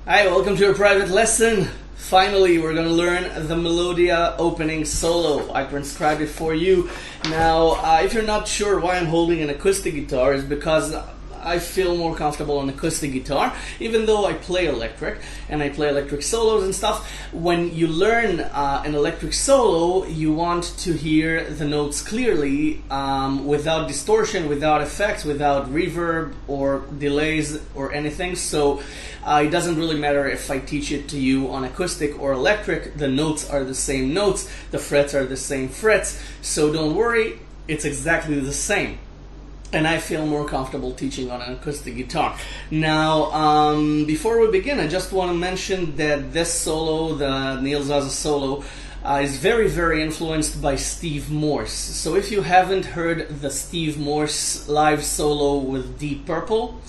Hi, welcome to your private lesson. Finally, we're going to learn the Melodia opening solo. I transcribed it for you. Now, if you're not sure why I'm holding an acoustic guitar, it's because I feel more comfortable on acoustic guitar, even though I play electric, and I play electric solos and stuff. When you learn an electric solo, you want to hear the notes clearly, without distortion, without effects, without reverb or delays or anything. So it doesn't really matter if I teach it to you on acoustic or electric. The notes are the same notes, the frets are the same frets, so don't worry, it's exactly the same. And I feel more comfortable teaching on an acoustic guitar. Now, before we begin, I just want to mention that this solo, the Neil Zaza solo, is very, very influenced by Steve Morse. So if you haven't heard the Steve Morse live solo with Deep Purple,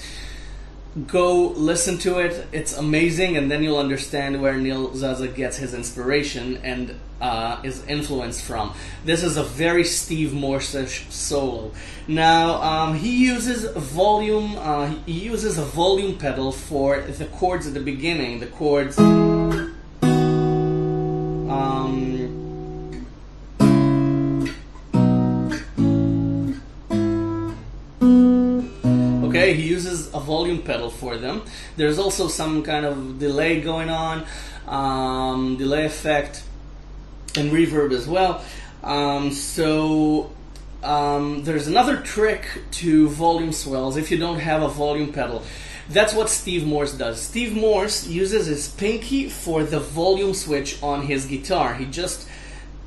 go listen to it. It's amazing, and then you'll understand where Neil Zaza gets his inspiration and is influenced from. This is a very Steve Morse-ish solo. Now he uses volume. He uses a volume pedal for the chords at the beginning. The chords. Okay, he uses a volume pedal for them. There's also some kind of delay going on, delay effect, and reverb as well. There's another trick to volume swells if you don't have a volume pedal. That's what Steve Morse does. Steve Morse uses his pinky for the volume switch on his guitar. He just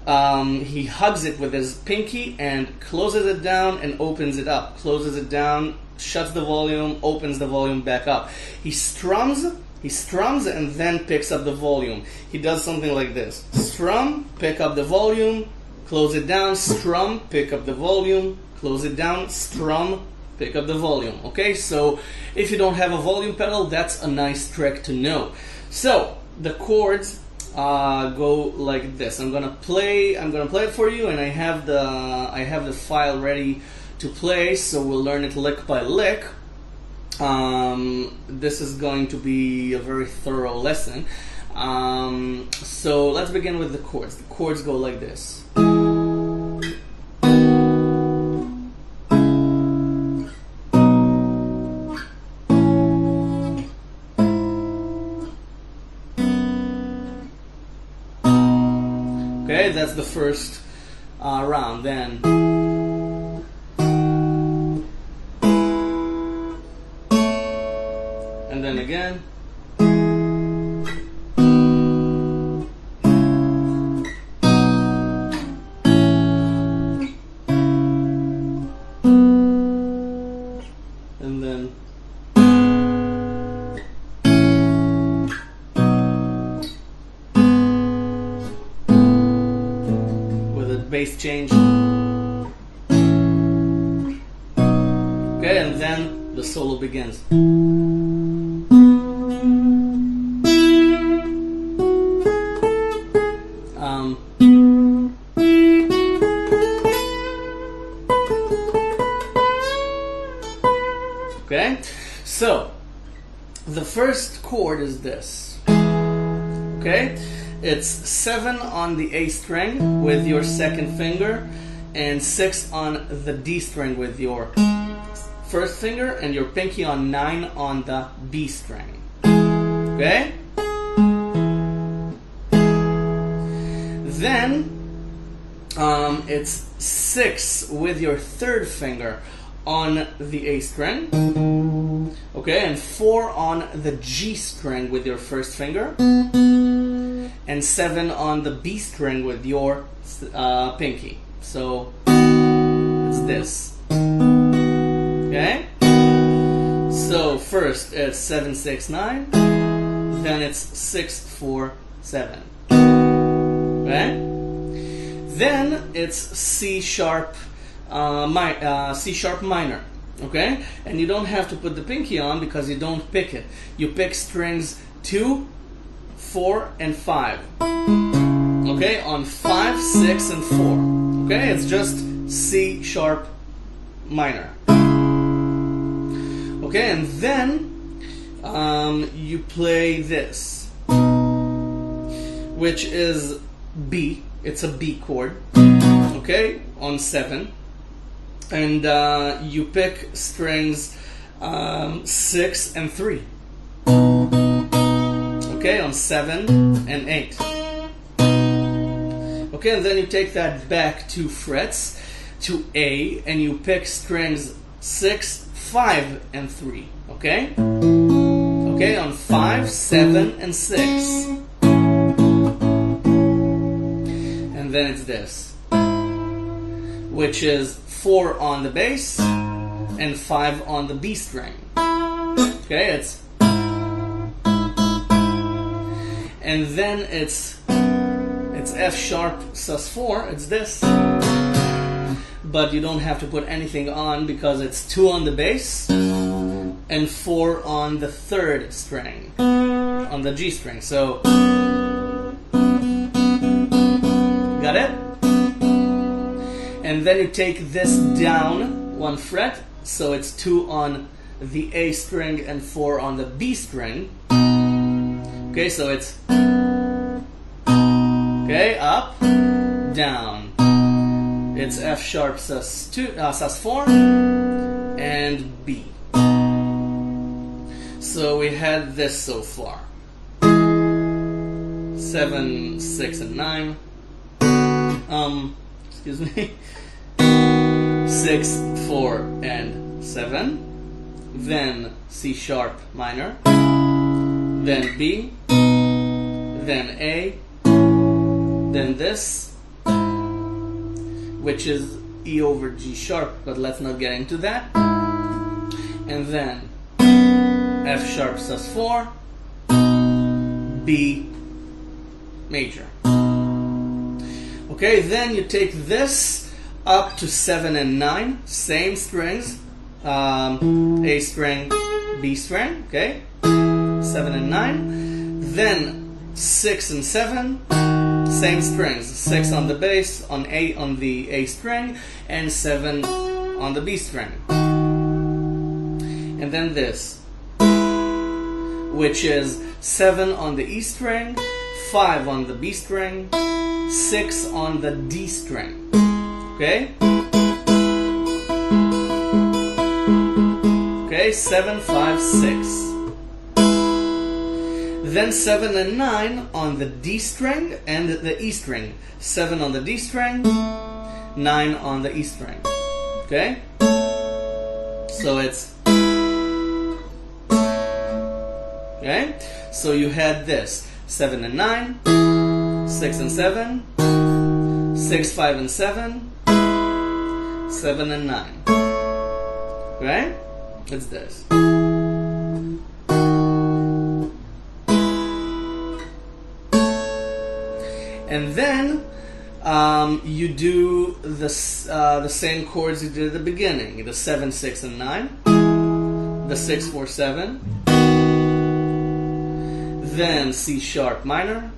he hugs it with his pinky and closes it down and opens it up. Closes it down, shuts the volume, opens the volume back up. He strums and then picks up the volume. He does something like this. Strum, pick up the volume, close it down, strum, pick up the volume, close it down, strum, pick up the volume. Okay, so if you don't have a volume pedal, that's a nice trick to know. So the chords go like this. I'm gonna play it for you, and I have the file ready to play, so we'll learn it lick by lick. This is going to be a very thorough lesson. So let's begin with the chords. The chords go like this. Okay, that's the first round. Then and then again. And then with a bass change. Okay, and then the solo begins. Okay, so the first chord is this. Okay, it's 7 on the A string with your second finger, and 6 on the D string with your first finger, and your pinky on 9 on the B string. Okay? Then it's 6 with your third finger on the A string, okay, and 4 on the G string with your first finger, and 7 on the B string with your pinky. So it's this. Okay? So first it's 7, 6, 9, then it's 6, 4, 7. Okay? Then it's C sharp minor, okay? And you don't have to put the pinky on because you don't pick it. You pick strings 2, 4, and 5. Okay, on 5, 6, and 4. Okay, it's just C minor. Okay, and then you play this, which is B. It's a B chord, okay, on 7, and you pick strings 6 and 3, okay, on 7 and 8. Okay, and then you take that back 2 frets to A, and you pick strings 6, 5, and 3. Okay? Okay, on 5, 7, and 6. And then it's this, which is 4 on the bass and 5 on the B string. Okay, it's, and then it's F sharp sus4, it's this, but you don't have to put anything on because it's 2 on the bass and 4 on the 3rd string, on the G string. So, got it? And then you take this down 1 fret, so it's 2 on the A string and 4 on the B string. Okay, so it's, okay, up, down. It's F sharp sus4 and B. So we had this so far. 7, 6, and 9. Excuse me. 6, 4, and 7. Then C sharp minor. Then B. Then A. Then this, which is E over G sharp, but let's not get into that. And then F sharp sus4, B major. Okay, then you take this up to 7 and 9, same strings, A string, B string, okay, 7 and 9. Then 6 and 7, same strings, 6 on the bass, on the A string, and 7 on the B string. And then this, which is 7 on the E string, 5 on the B string, 6 on the D string. Okay? Okay, 7, 5, 6. Then 7 and 9 on the D string and the E string. 7 on the D string, 9 on the E string. Okay? So it's, okay? So you had this, 7 and 9, 6 and 7, 6, 5 and 7, 7 and 9. Right? It's this. And then you do the same chords you did at the beginning. The 7, 6, and 9. The 6, 4, 7. Then C sharp minor.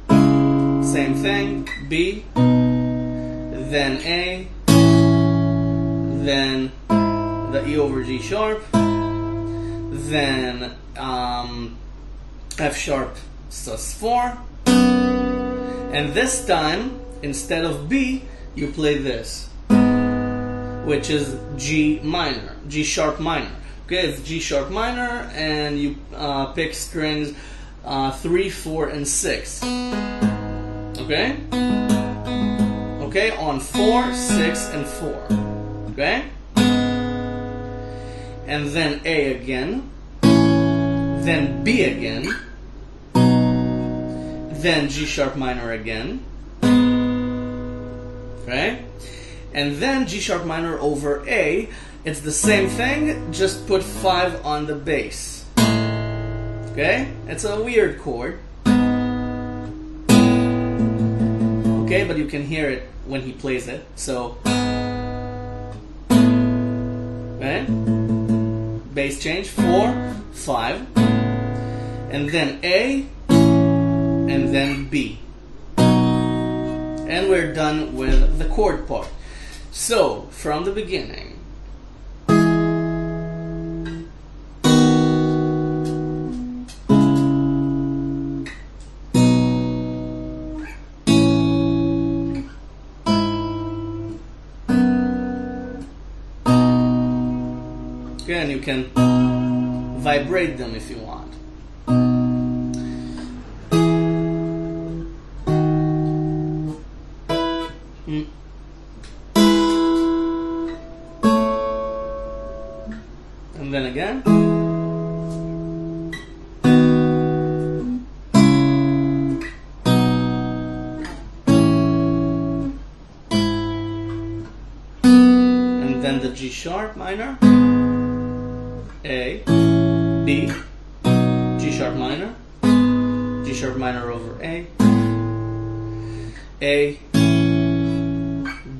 Same thing. B. Then A. Then the E over G sharp. Then F sharp sus4. And this time, instead of B, you play this, which is G minor, G sharp minor. Okay, it's G sharp minor, and you pick strings 3, 4, and 6. Okay? Okay, on 4, 6, and 4. Okay? And then A again, then B again, then G sharp minor again, okay, and then G sharp minor over A. It's the same thing, just put 5 on the bass. Okay, it's a weird chord. Okay, but you can hear it when he plays it. So, okay, bass change 4, 5, and then A. And then B. And we're done with the chord part. So, from the beginning. Okay, and you can vibrate them if you want. And then again. And then the G sharp minor, A, B, G sharp minor over A,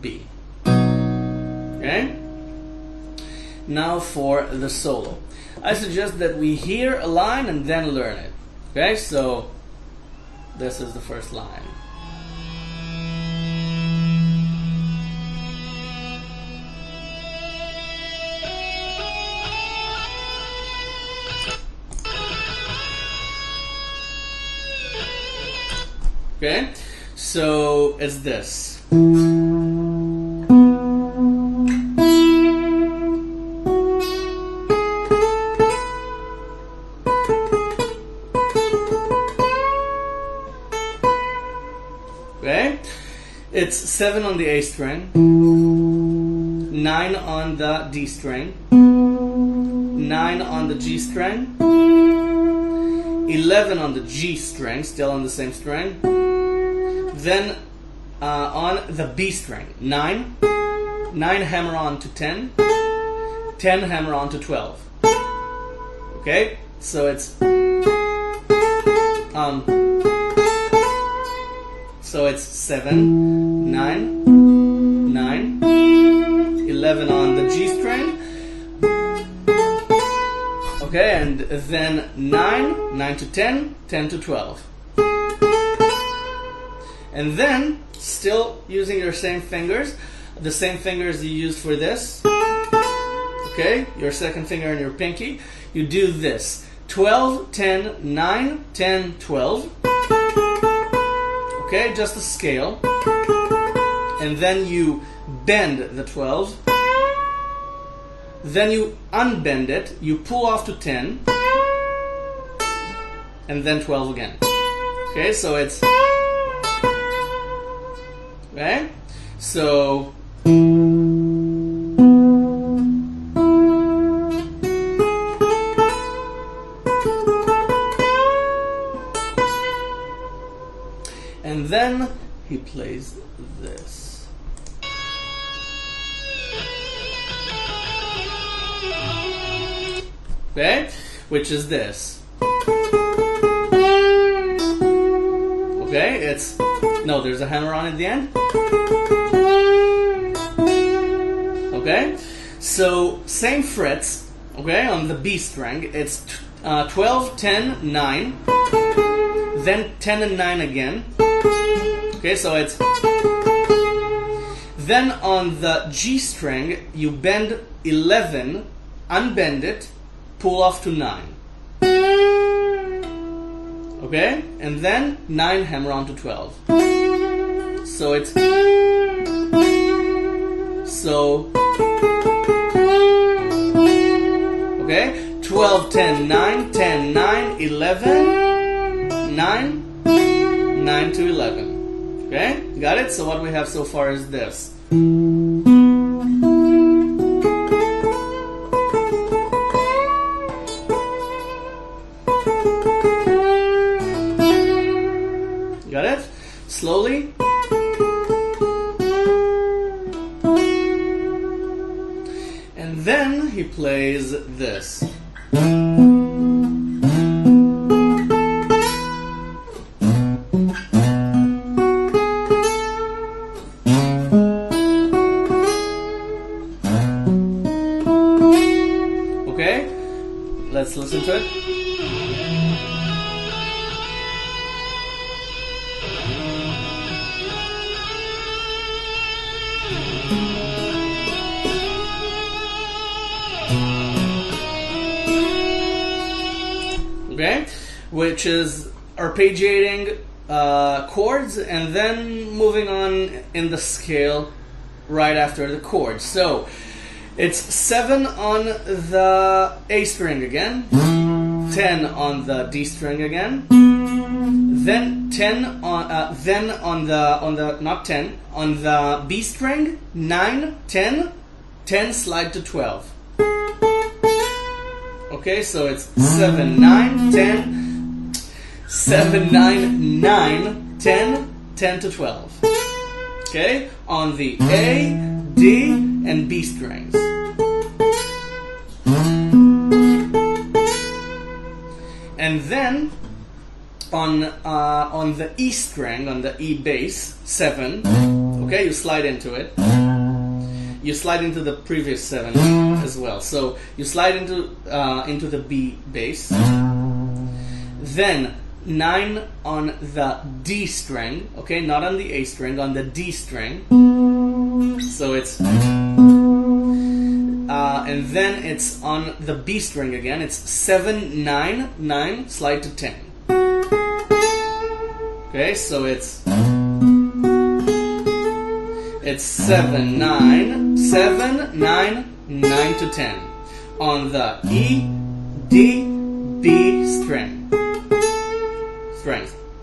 B. Okay? Now for the solo. I suggest that we hear a line and then learn it. Okay, so this is the first line. Okay, so it's this. Okay, it's 7 on the A string, 9 on the D string, 9 on the G string, 11 on the G string, still on the same string, then on the B string, 9 hammer on to 10, 10 hammer on to 12. Okay, so it's so it's 7, 9, 9, 11 on the G string. Okay, and then 9 to 10, 10 to 12. And then, still using your same fingers, the same fingers you used for this, okay, your second finger and your pinky, you do this. 12, 10, 9, 10, 12. Okay, just a scale. And then you bend the 12. Then you unbend it, you pull off to 10, and then 12 again. Okay, so it's... Okay, so... And then he plays this. Okay, which is this. Okay, it's... No, there's a hammer on at the end. Okay, so same frets, okay, on the B string. It's 12, 10, 9, then 10 and 9 again. Okay, so it's... Then on the G string, you bend 11, unbend it, pull off to 9. Okay, and then 9 hammer on to 12. So it's... So... Okay, 12, 10, 9, 10, 9, 11, 9, 9 to 11. Okay, got it? So what we have so far is this. Got it? Slowly. And then he plays this. Okay, let's listen to it. Okay, which is arpeggiating chords and then moving on in the scale right after the chords. So It's 7 on the A string again, 10 on the D string again, then 10 on the B string, 9, 10, 10 slide to 12. Okay, so it's 7, 9, 10, 7, 9, 9, 10, 10 to 12. Okay, on the A, D, and B strings. And then on the E string, on the E bass, 7, okay, you slide into it. You slide into the previous 7 as well. So you slide into the B bass. Then 9 on the D string, okay, not on the A string, on the D string. So it's and then it's on the B string again. It's 7, 9, 9, slide to 10. Okay, so it's 7, 9, 7, 9, 9 to 10 on the E, D, B strings.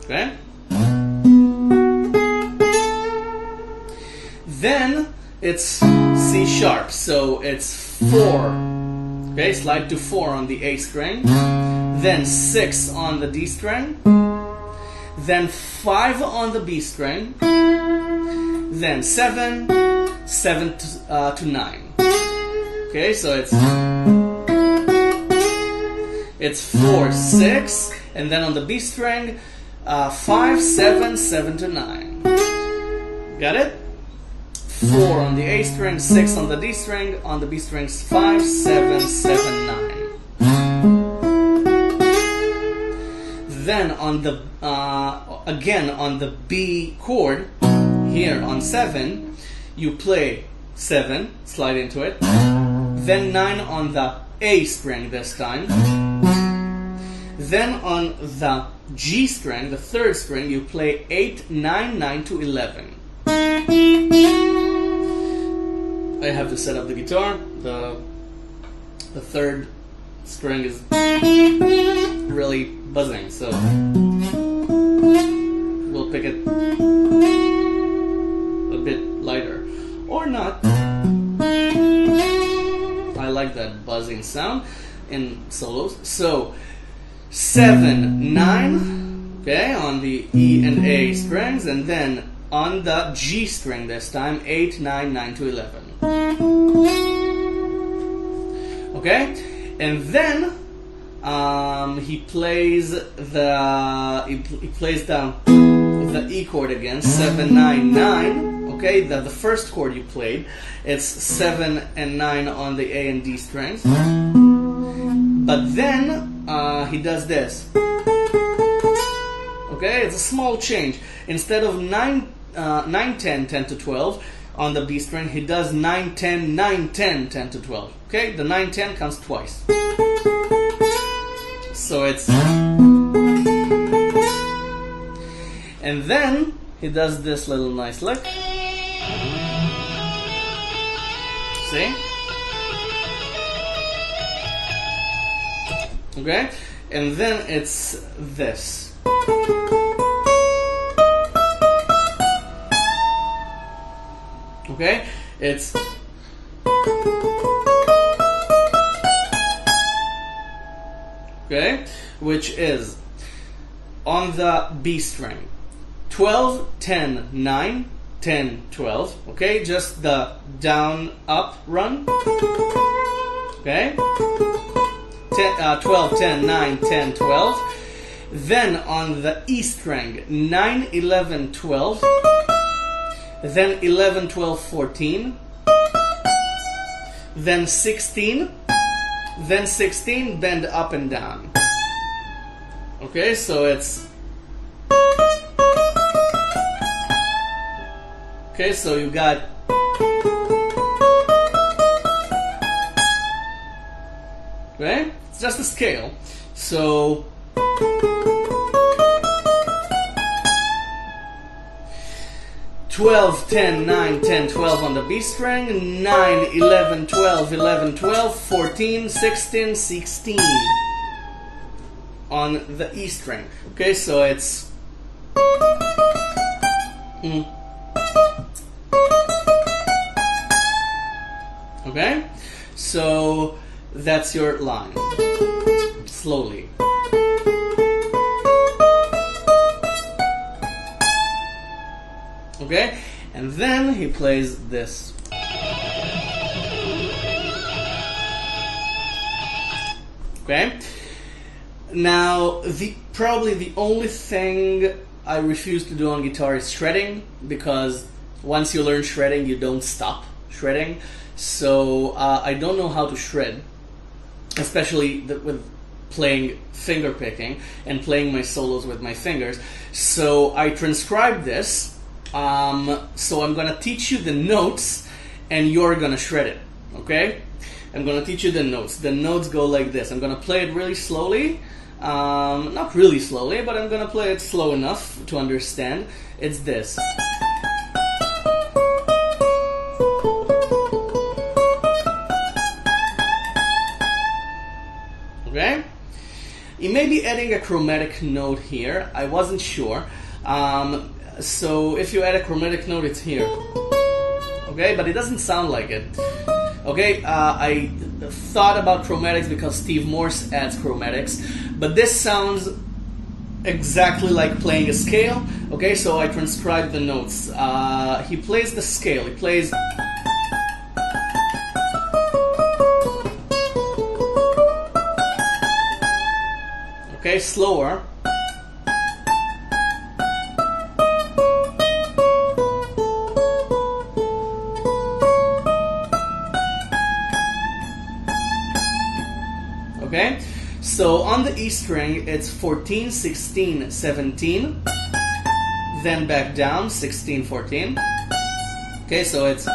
Okay. Then it's C sharp, so it's 4. Okay, slide to 4 on the A string, then 6 on the D string, then 5 on the B string, then 7 to 9. Okay, so it's 4, 6, and then on the B string, 5, 7, 7 to 9. Got it? 4 on the A string, 6 on the D string, on the B strings, 5, 7, 7, 9. Then on the again on the B chord here on 7, you play 7, slide into it, then 9 on the A string this time, then on the G string, the 3rd string, you play 8, 9, 9 to 11. I have to set up the guitar. The 3rd string is really buzzing, so we'll pick it a bit lighter or not. I like that buzzing sound in solos. So 7, 9, okay, on the E and A strings, and then on the G string this time, 8, 9, 9 to 11. Okay, and then he plays the E chord again, 7, 9, 9. Okay, the first chord you played, it's 7 and 9 on the A and D strings. But then he does this. Okay, it's a small change. Instead of 9, 10, 10 to 12 on the B string, he does 9, 10, 9, 10, 10 to 12. Okay, the 9, 10 comes twice. So it's... And then he does this little nice lick. See? Okay, and then it's this. Okay, it's okay, which is on the B string, 12, 10, 9, 10, 12. Okay, just the down up run. Okay, 12, 10, 9, 10, 12. Then on the E string, 9, 11, 12. Then 11, 12, 14. Then 16. Then 16, bend up and down. Okay, so it's... Okay, so you got... Okay, it's just a scale. So... 12, 10, 9, 10, 12 on the B string, 9, 11, 12, 11, 12, 14, 16, 16 on the E string. Okay, so it's okay, so that's your line. Slowly. Okay, and then he plays this. Okay, now probably the only thing I refuse to do on guitar is shredding, because once you learn shredding, you don't stop shredding. So I don't know how to shred, especially with playing finger picking and playing my solos with my fingers. So I transcribed this. So I'm gonna teach you the notes, and you're gonna shred it. Okay? I'm gonna teach you the notes. The notes go like this. I'm gonna play it really slowly. Not really slowly, but I'm gonna play it slow enough to understand. It's this. Okay? You may be adding a chromatic note here. I wasn't sure. So if you add a chromatic note, it's here. Okay, but it doesn't sound like it. Okay, I thought about chromatics because Steve Morse adds chromatics, but this sounds exactly like playing a scale. Okay, so I transcribed the notes. He plays the scale. He plays. Okay, slower. Okay, so on the E string it's 14, 16, 17, then back down 16, 14. Okay, so it's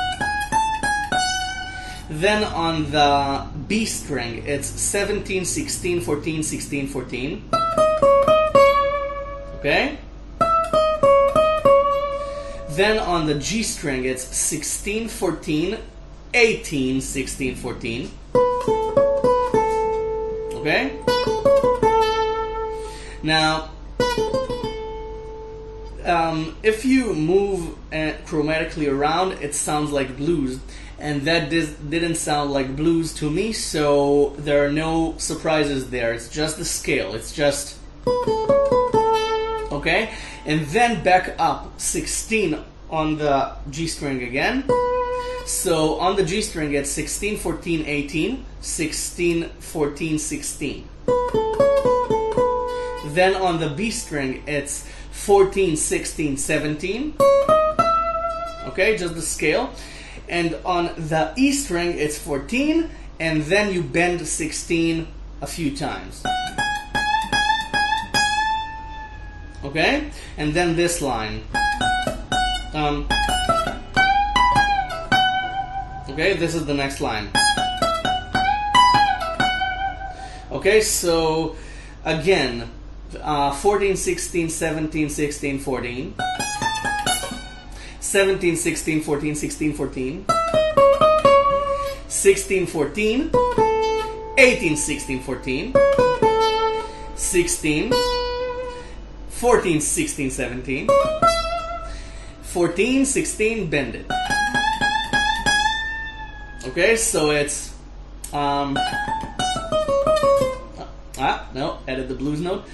then on the B string it's 17, 16, 14, 16, 14. Okay, then on the G string it's 16, 14, 18, 16, 14. Okay? Now, if you move chromatically around, it sounds like blues, and that didn't sound like blues to me, so there are no surprises there. It's just the scale. It's just... Okay? And then back up 16 on the G string again. So on the G string it's 16, 14, 18, 16, 14, 16. Then on the B string it's 14, 16, 17. Okay, just the scale. And on the E string it's 14, and then you bend 16 a few times. Okay? And then this line. Okay, this is the next line. Okay, so again, 14, 16, 17, 16, 14. 17, 16, 14, 16, 14. 16, 14. 18, 16, 14. 16. 14, 16, 17. 14, 16, bend it. Okay, so it's no, added the blues note.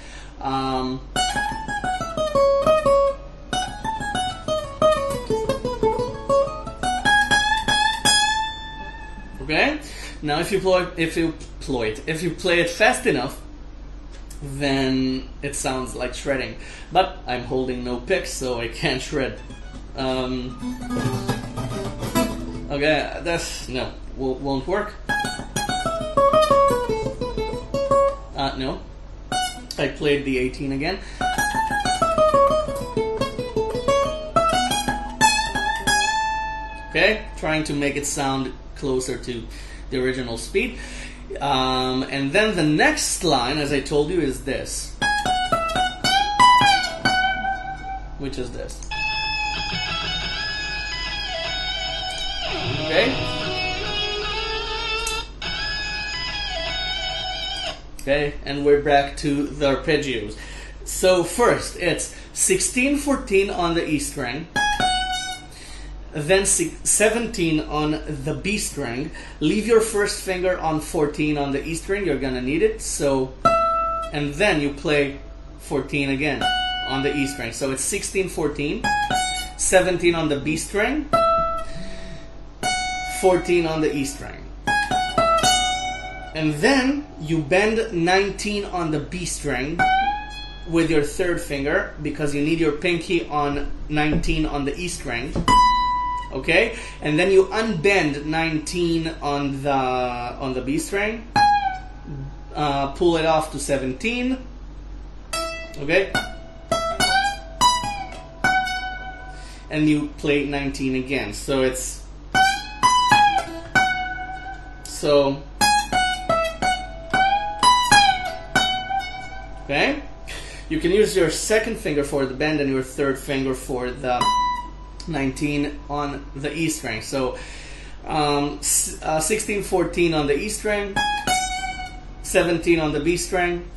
Okay, now if you play it fast enough, then it sounds like shredding. But I'm holding no picks, so I can't shred. Okay, that's no, won't work. No, I played the 18 again. Okay, trying to make it sound closer to the original speed. And then the next line, as I told you, is this, which is this. Okay? Okay, and we're back to the arpeggios. So first, it's 16-14 on the E string, then 17 on the B string. Leave your first finger on 14 on the E string, you're gonna need it, so, and then you play 14 again on the E string. So it's 16-14, 17 on the B string, 14 on the E string. And then you bend 19 on the B string with your third finger, because you need your pinky on 19 on the E string. Okay? And then you unbend 19 on the B string, pull it off to 17. Okay? And you play 19 again. So it's okay? You can use your second finger for the bend and your third finger for the 19 on the E string. So 16-14 on the E string, 17 on the B string,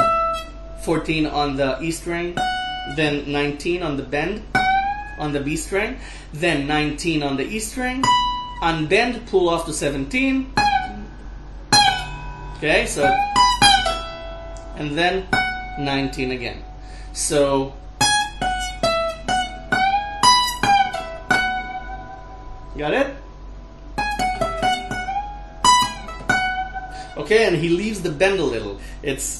14 on the E string, then 19 on the bend on the B string, then 19 on the E string, unbend, pull off to 17. Okay, so, and then 19 again. So, got it? Okay, and he leaves the bend a little. It's,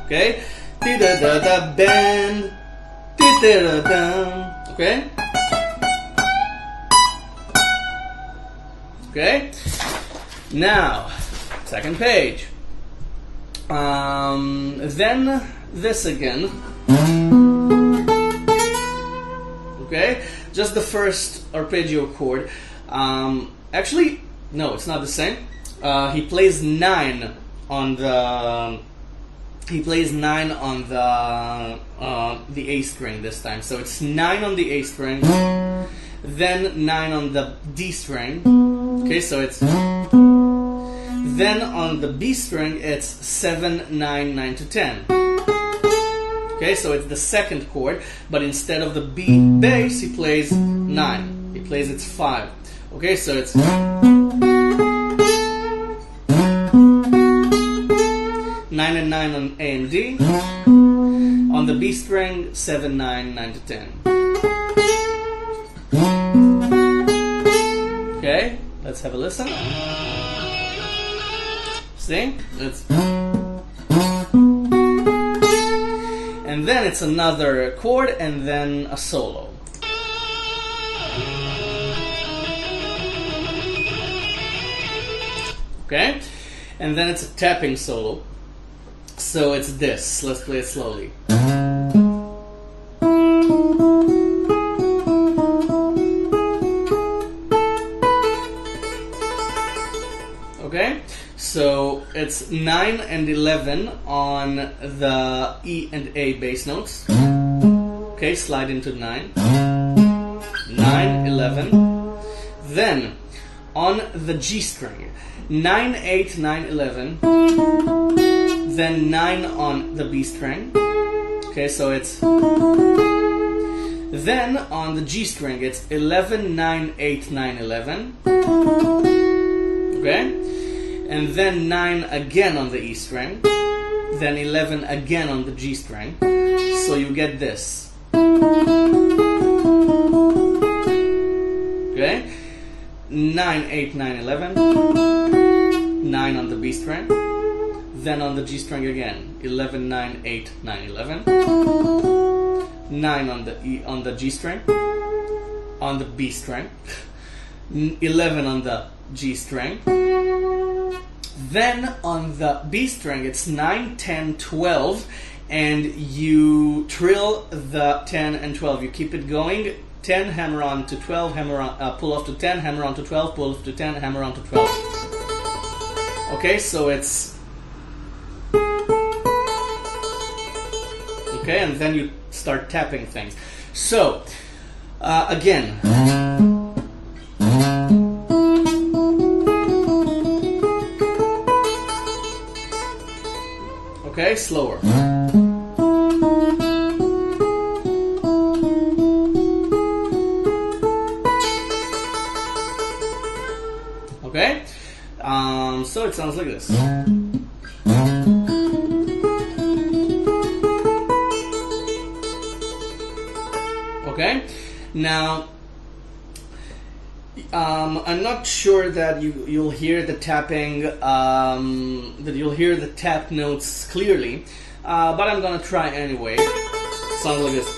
okay, da-da-da-da, bend, da-da-da-da, okay? Okay, now, second page. Then this again. Okay, just the first arpeggio chord. Actually, no, it's not the same. He plays 9 on the. He plays 9 on the A string this time. So it's 9 on the A string, then 9 on the D string. Okay, so it's, then on the B string it's 7, 9, 9 to 10. Okay, so it's the second chord, but instead of the B bass, he plays 9. He plays it's 5. Okay, so it's 9 and 9 on A and D. On the B string, 7, 9, 9 to 10. Okay, let's have a listen. See? It's, and then it's another chord and then a solo. Okay? And then it's a tapping solo. So it's this. Let's play it slowly. Okay? So it's 9 and 11 on the E and A bass notes. Okay, slide into 9. 9, 11. Then on the G string, 9, 8, 9, 11. Then 9 on the B string. Okay, so it's, then on the G string it's 11, 9, 8, 9, 11. Okay, and then 9 again on the E string, then 11 again on the G string. So you get this. Okay, 9, 8, 9, 11. 9 on the B string. Then on the G string again, 11, 9, 8, 9, 11. 9 on the E, on the G string, on the B string, 11 on the G string. Then on the B string, it's 9, 10, 12, and you trill the 10 and 12. You keep it going. 10, hammer on to 12, hammer on, pull off to 10, hammer on to 12, pull off to 10, hammer on to 12. Okay, so it's, Okay, and then you start tapping things. So, again. Okay, slower. Okay, so it sounds like this. Okay, now I'm not sure that you'll hear the tapping, that you'll hear the tap notes clearly, but I'm gonna try anyway. Sounds like this.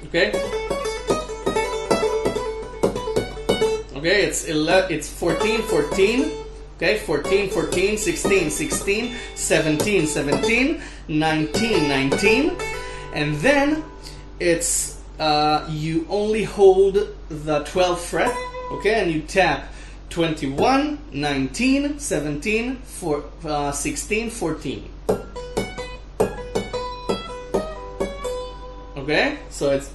Okay. Okay, it's 14, 14. Okay, 14, 14, 16, 16, 17, 17, 19, 19, and then it's you only hold the 12th fret, okay, and you tap 21, 19, 17, 16, 14. Okay, so it's,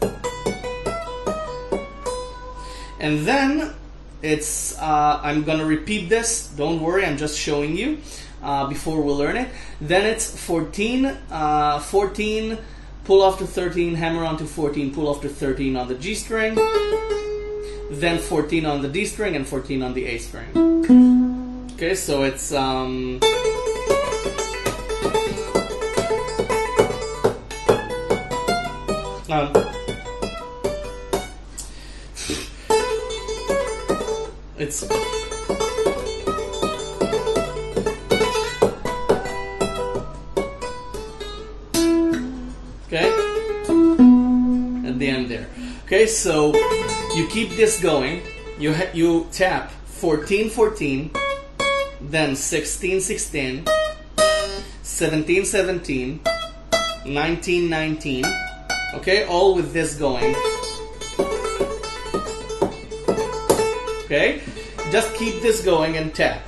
and then it's I'm gonna repeat this, don't worry, I'm just showing you before we learn it. Then it's 14, 14, pull off to 13, hammer on to 14, pull off to 13 on the G string, then 14 on the D string and 14 on the A string. Okay, so it's it's okay at the end there. Okay, so you keep this going. You tap 14, 14, then 16, 16, 17, 17, 19, 19. Okay, all with this going. Okay, just keep this going and tap.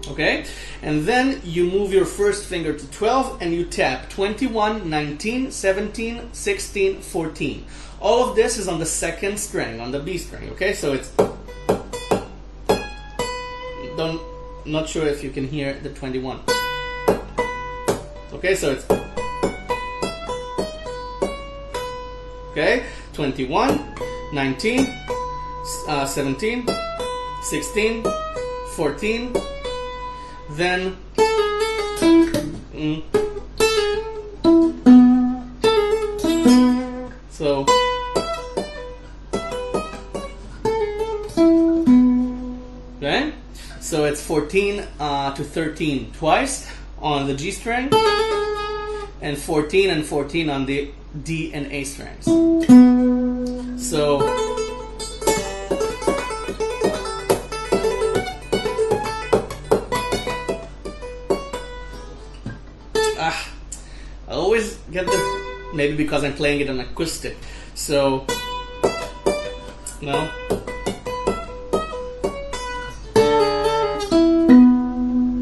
Okay, and then you move your first finger to 12 and you tap 21, 19, 17, 16, 14. All of this is on the second string, on the B string. Okay, so it's, not sure if you can hear the 21. Okay, so it's, okay, 21, 19, 17, 16, 14, then so okay, so it's 14 to 13 twice on the G string, and 14 and 14 on the D and A strings. So I always get the, maybe because I'm playing it on acoustic. So no.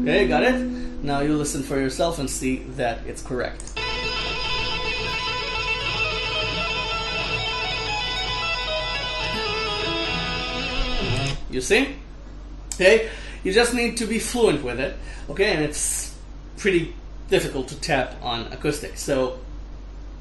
Okay, got it? Now you listen for yourself and see that it's correct. You see? Okay, you just need to be fluent with it. Okay, and it's pretty difficult to tap on acoustic. So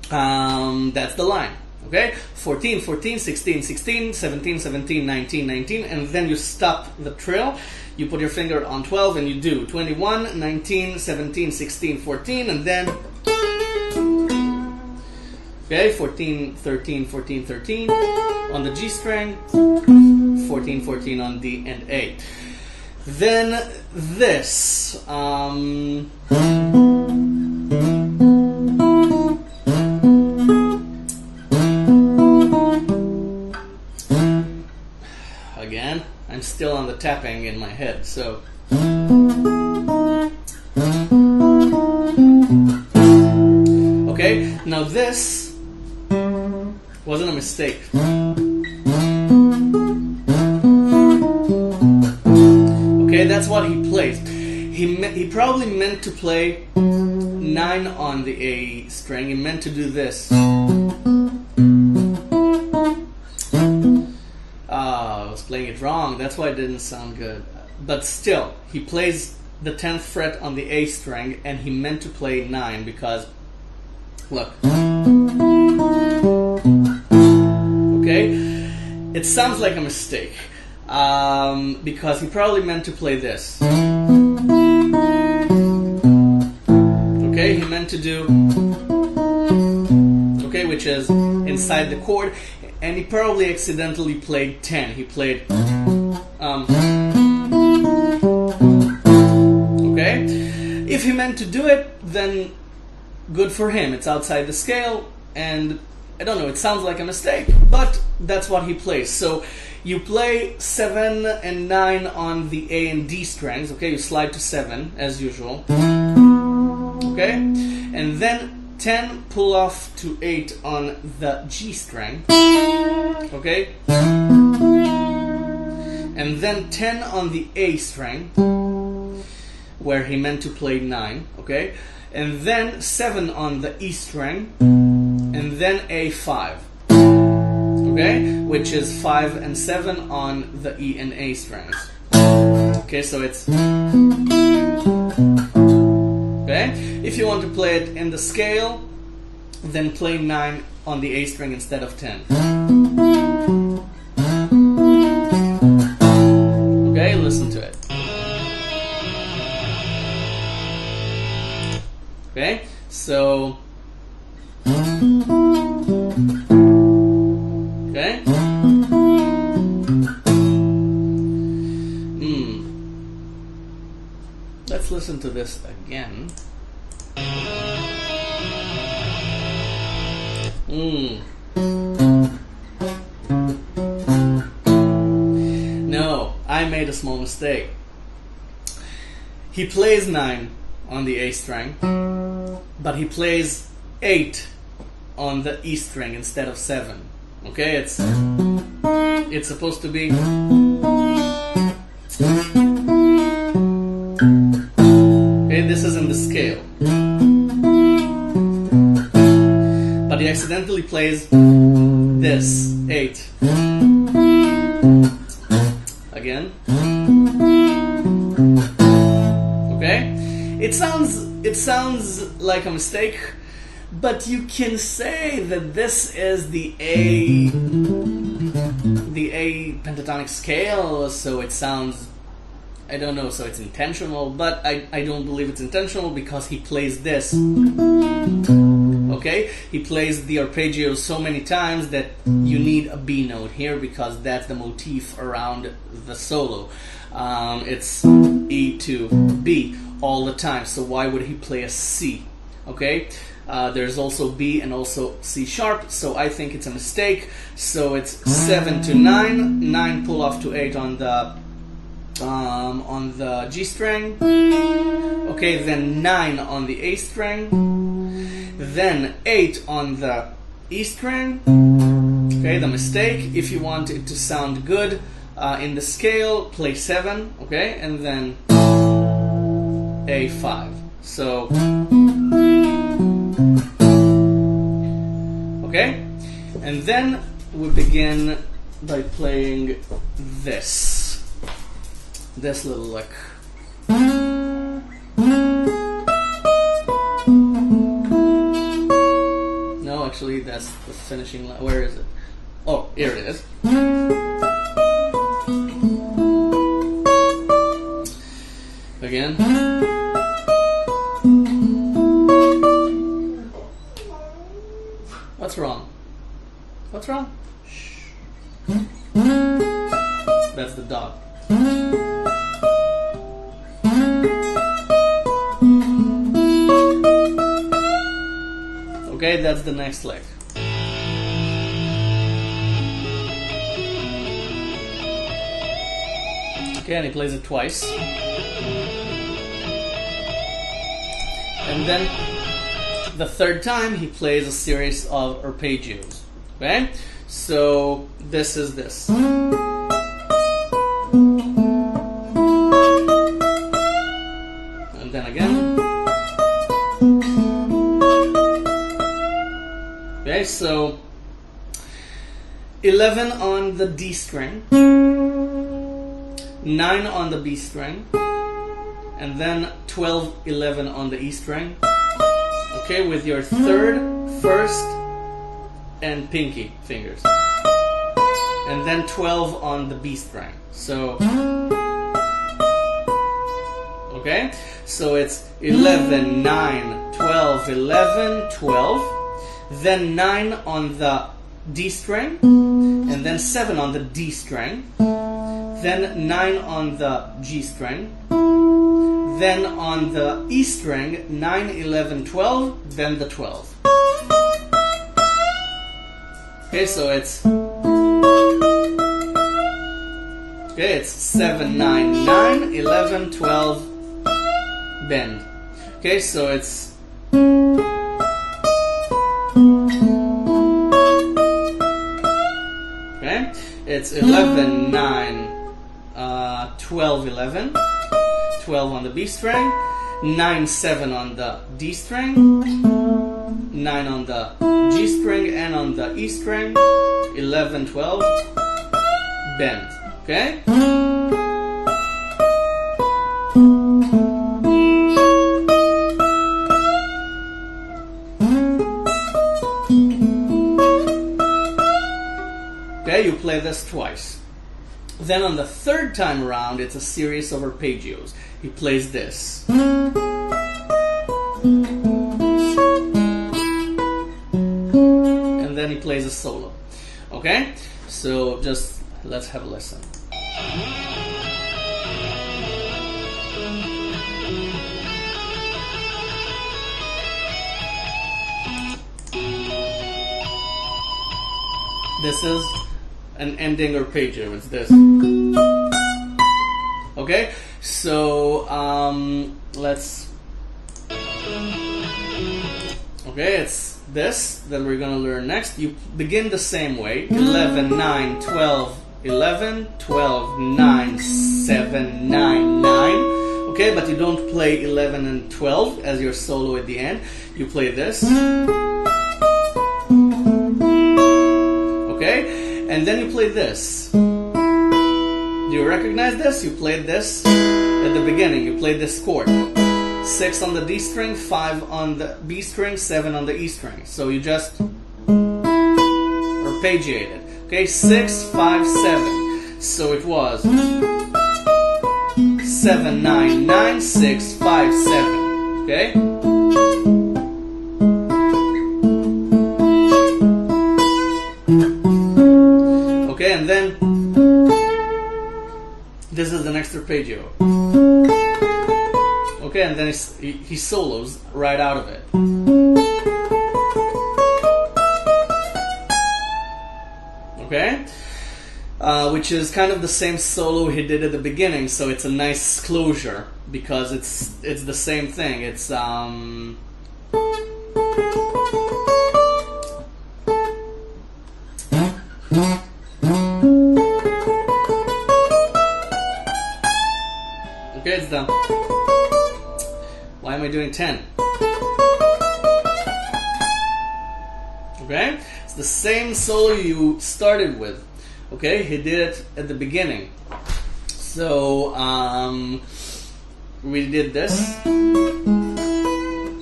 that's the line. Okay, 14, 14, 16, 16, 17, 17, 19, 19, and then you stop the trill. You put your finger on 12 and you do 21, 19, 17, 16, 14, and then okay, 14, 13, 14, 13 on the G string, 14, 14 on D and A. Then this again, I'm still on the tapping in my head, so okay, now this wasn't a mistake. Okay, that's what he plays. he probably meant to play 9 on the A string. He meant to do this. I was playing it wrong. That's why it didn't sound good. But still, he plays the 10th fret on the A string, and he meant to play 9 because, look. Okay? It sounds like a mistake. Because he probably meant to play this. Okay, he meant to do, okay, which is inside the chord, and he probably accidentally played 10. He played, okay? If he meant to do it, then good for him. It's outside the scale, and I don't know, it sounds like a mistake, but that's what he plays. So you play 7 and 9 on the A and D strings, okay? You slide to 7, as usual. Okay? And then 10 pull off to 8 on the G string. Okay? And then 10 on the A string, where he meant to play 9, okay? And then 7 on the E string, and then A5. Okay? Which is 5 and 7 on the E and A strings. Okay, so it's... Okay? If you want to play it in the scale, then play 9 on the A string instead of 10. Okay, listen to it. Okay, so... Okay? Let's listen to this again. No, I made a small mistake. He plays 9 on the A string, but he plays 8 on the E string instead of 7. Okay, it's supposed to be... Okay, this is in the scale. But he accidentally plays this, 8. Again. Okay? It sounds like a mistake, but you can say that this is the A pentatonic scale, so it sounds, I don't know, so it's intentional, but I don't believe it's intentional because he plays this. Okay? He plays the arpeggio so many times that you need a B note here because that's the motif around the solo. It's E to B all the time, so why would he play a C? Okay? There's also B and also C sharp, so I think it's a mistake. So it's 7 to 9, 9 pull off to 8 on the G string. Okay, then 9 on the A string, then 8 on the E string. Okay, the mistake. If you want it to sound good in the scale, play 7. Okay, and then A5. So. Okay, and then we begin by playing this little lick. No, actually, that's the finishing line. Where is it? Oh, here it is. Again. What's wrong? What's wrong? Shh. That's the dog. Okay, that's the next lick. Okay, and he plays it twice. And then the third time he plays a series of arpeggios. Okay? So this is this. and then again. Okay, so 11 on the D string, 9 on the B string, and then 12, 11 on the E string. Okay, with your third, first, and pinky fingers. And then 12 on the B string. So, okay, so it's 11, 9, 12, 11, 12, then 9 on the D string, and then 7 on the D string, then 9 on the G string, then on the E string, 9, 11, 12, then the 12. Okay, so it's 7, 9, 9, 11, 12, bend. Okay, so it's it's 11, 9, 12, 11, 12 on the B string, 9, 7 on the D string, 9 on the G string and on the E string, 11, 12, bend. Okay? Okay, you play this twice. Then on the third time around, it's a series of arpeggios. He plays this. And then he plays a solo. Okay? So just let's have a listen. This is an ending arpeggio. It's this. Okay, so let's. Okay, it's this that we're gonna learn next. You begin the same way: 11, 9, 12, 11, 12, 9, 7, 9, 9. Okay, but you don't play 11 and 12 as your solo at the end. You play this. Okay, and then you play this. Do you recognize this? You played this at the beginning. You played this chord. 6 on the D string, 5 on the B string, 7 on the E string. So you just arpeggiated. Okay, 6, 5, 7. So it was 7, 9, 9, 6, 5, 7. Okay? Okay, and then this is the next arpeggio. Okay, and then he solos right out of it. Okay? Which is kind of the same solo he did at the beginning, so it's a nice closure because it's the same thing. It's okay, it's done. Why am I doing 10? Okay? It's the same solo you started with. Okay? He did it at the beginning. So, we did this.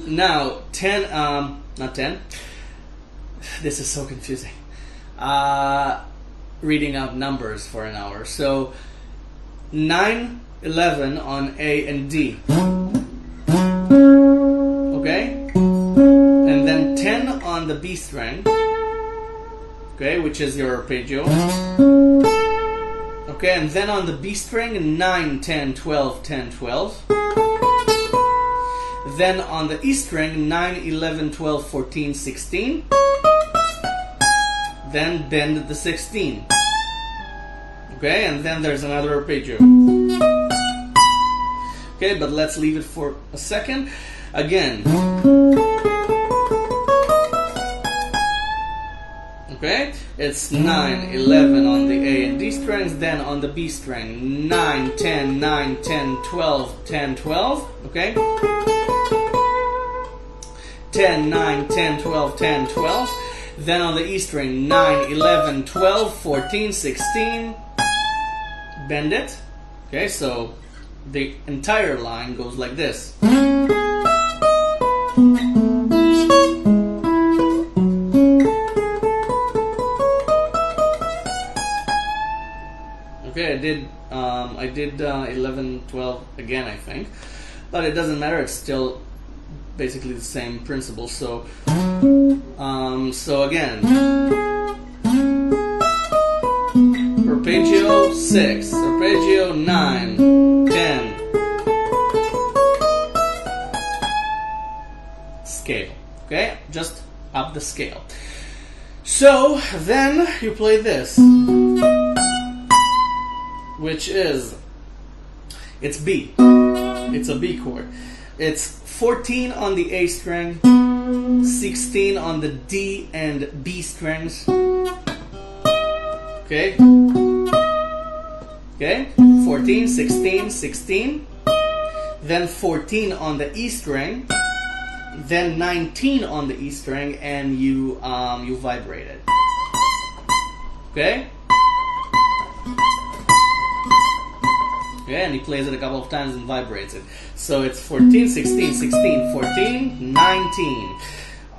Now, 10, not 10. This is so confusing. Reading out numbers for an hour. So, 9, 11 on A and D. Okay? And then 10 on the B string. Okay, which is your arpeggio. Okay, and then on the B string, 9, 10, 12, 10, 12. Then on the E string, 9, 11, 12, 14, 16. Then bend the 16. Okay, and then there's another arpeggio. Okay, but let's leave it for a second. Again. Okay, it's 9, 11 on the A and D strings, then on the B string 9, 10, 9, 10, 12, 10, 12, okay? 10, 9, 10, 12, 10, 12. Then on the E string 9, 11, 12, 14, 16. Bend it. Okay, so the entire line goes like this. Okay, I did 11, 12 again, I think, but it doesn't matter. It's still basically the same principle. So, so again, arpeggio 6, arpeggio 9, 10, scale. Okay, just up the scale. So then you play this, which is, it's B. It's a B chord. It's 14 on the A string, 16 on the D and B strings. Okay? Okay? 14, 16, 16. Then 14 on the E string. Then 19 on the E string, and you vibrate it. Okay? Okay, and he plays it a couple of times and vibrates it. So it's 14, 16, 16, 14, 19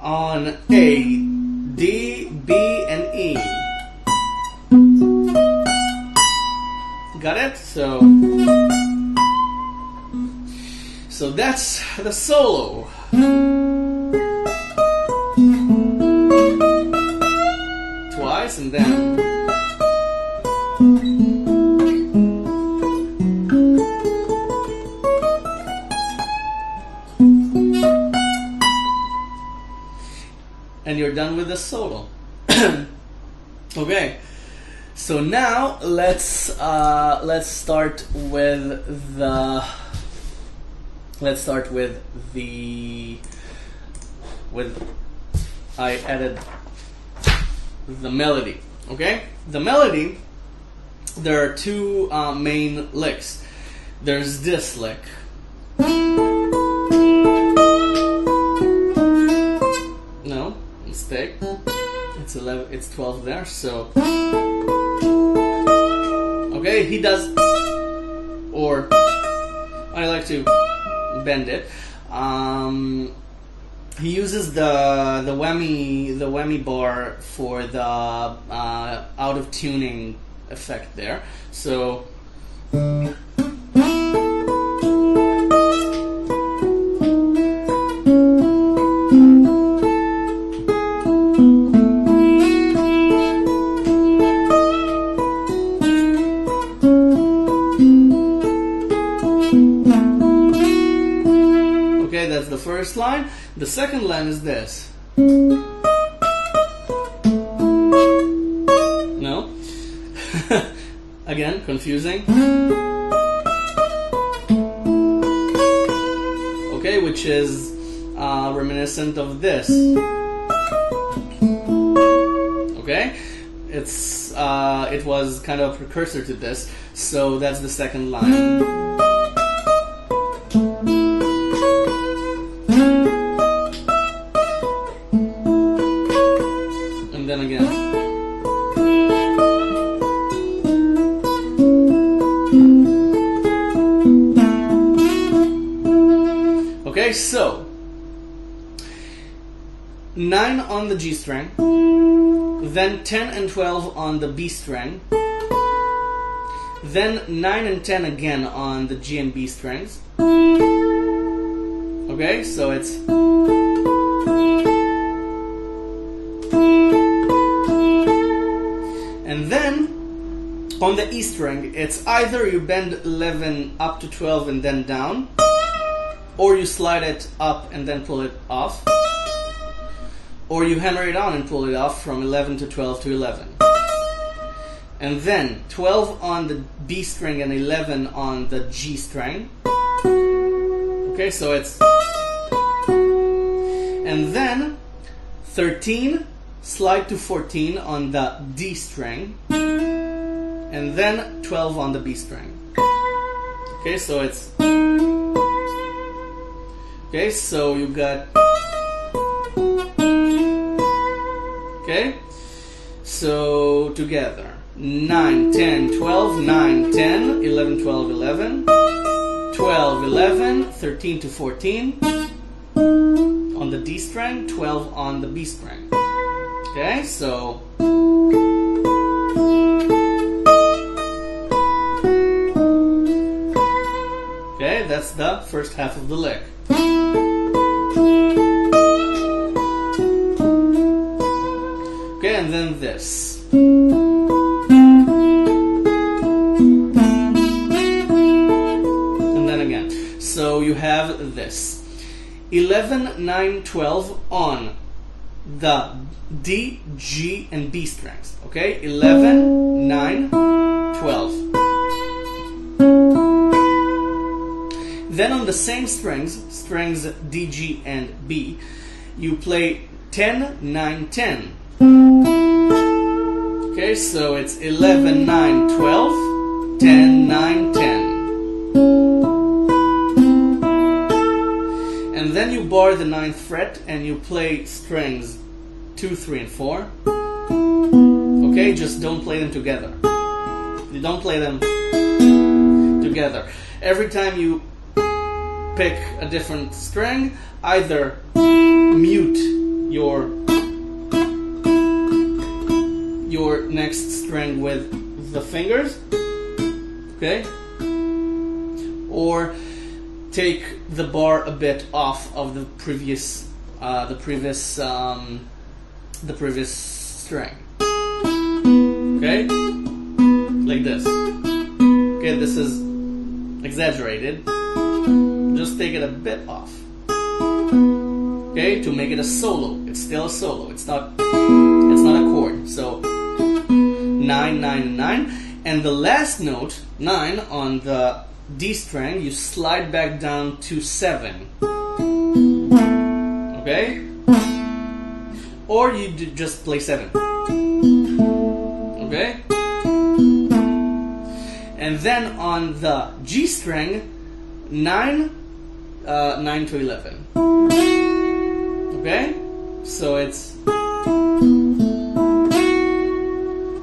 on A, D, B, and E. Got it? So that's the solo. Twice and then. And you're done with the solo. Okay, so now let's start with the I added the melody. Okay, the melody, there are two main licks. There's this lick. No, mistake. It's 11. It's 12 there. So okay, he does, or I like to bend it. He uses the whammy bar for the out of tuning effect there. So. Okay, that's the first line. The second line is this. No? Again, confusing. Okay, which is reminiscent of this. Okay? It was kind of a precursor to this, so that's the second line. And then again. Okay, so 9 on the G string, then 10 and 12 on the B string, then 9 and 10 again on the G and B strings. Okay, so it's and then on the E string, it's either you bend 11 up to 12 and then down, or you slide it up and then pull it off, or you hammer it on and pull it off from 11 to 12 to 11. And then 12 on the B string and 11 on the G string. Okay, so it's, and then 13, slide to 14 on the D string, and then 12 on the B string. Okay, so it's okay, so you got okay, so together 9, 10, 12, 9, 10, 11, 12, 11, 12, 11, 13 to 14 on the D string, 12 on the B string. Okay, so okay, that's the first half of the lick. Okay, and then this. And then again. So you have this. 11, 9, 12 on the D, G, and B strings. Okay? 11, 9, 12. Then on the same strings D, G, and B, you play 10, 9, 10. Okay, so it's 11, 9, 12, 10, 9, 10. And then you bar the 9th fret and you play strings 2, 3, and 4. Okay, just don't play them together. You don't play them together. Every time you pick a different string, either mute your next string with the fingers, okay, or take the bar a bit off of the previous string. Okay, like this. Okay, this is exaggerated. Just take it a bit off. Okay, to make it a solo. It's still a solo. It's not a chord. So 9, 9, 9, and the last note 9 on the D string, you slide back down to 7. Okay, or you just play 7. Okay, and then on the G string, 9 to 11. Okay, so it's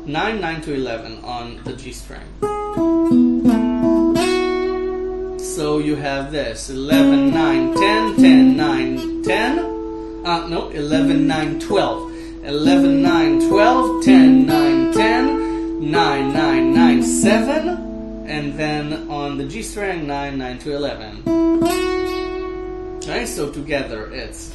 9, 9 to 11 on the G string. So you have this 11, 9, 10, 10, 9, 10. No, 11, 9, 12. 11, 9, 12, 10, 9, 10, 9, 9, 9, 7. And then on the G string, 9, 9 to 11. Okay, so together it's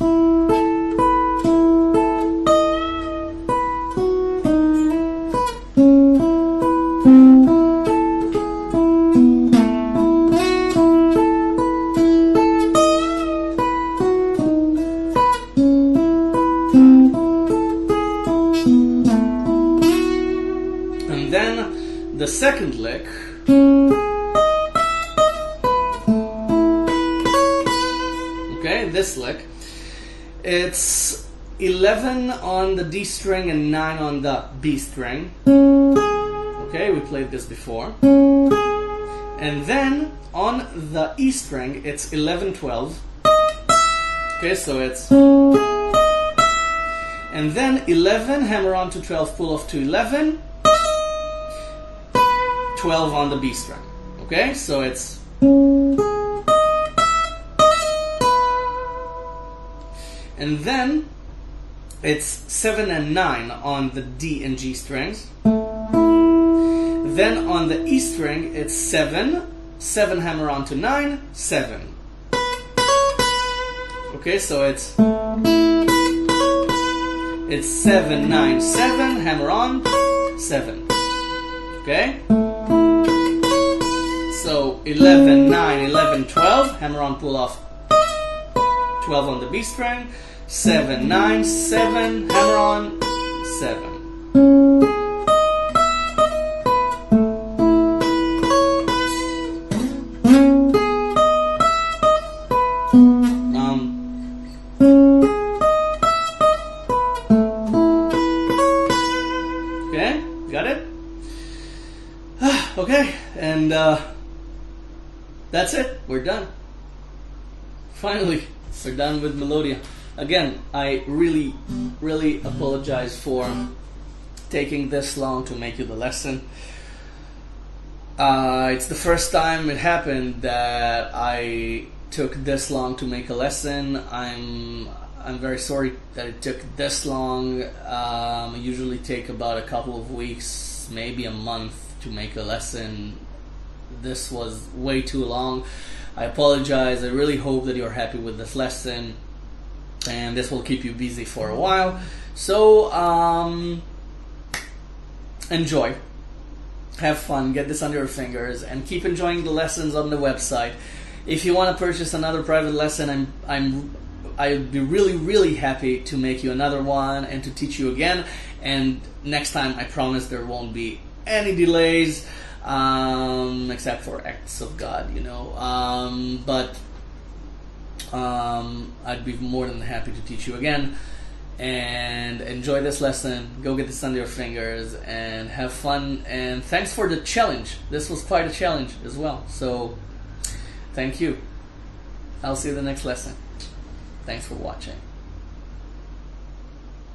the second lick. Okay, this lick. It's 11 on the D string and 9 on the B string. Okay, we played this before. And then on the E string, it's 11, 12. Okay, so it's... And then 11, hammer on to 12, pull off to 11. 12 on the B string. Okay, so it's and then it's 7 and 9 on the D and G strings. Then on the E string it's 7, 7 hammer on to 9, 7. Okay, so it's 7, 9, 7, hammer on, 7. Okay? So 11, 9, 11, 12, hammer on, pull off 12 on the B string, 7, 9, 7, hammer on, 7. that's it. We're done. Finally, we're done with Melodia. Again, I really, really apologize for taking this long to make you the lesson. It's the first time it happened that I took this long to make a lesson. I'm very sorry that it took this long. I usually take about a couple of weeks, maybe a month to make a lesson. This was way too long. I apologize. I really hope that you're happy with this lesson, and this will keep you busy for a while. So enjoy, have fun, get this under your fingers, and keep enjoying the lessons on the website. If you want to purchase another private lesson, I'd be really, really happy to make you another one and to teach you again. And next time, I promise there won't be any delays, except for acts of God, you know. But I'd be more than happy to teach you again. And enjoy this lesson. Go get this under your fingers and have fun. And thanks for the challenge. This was quite a challenge as well. So thank you. I'll see you in the next lesson. Thanks for watching.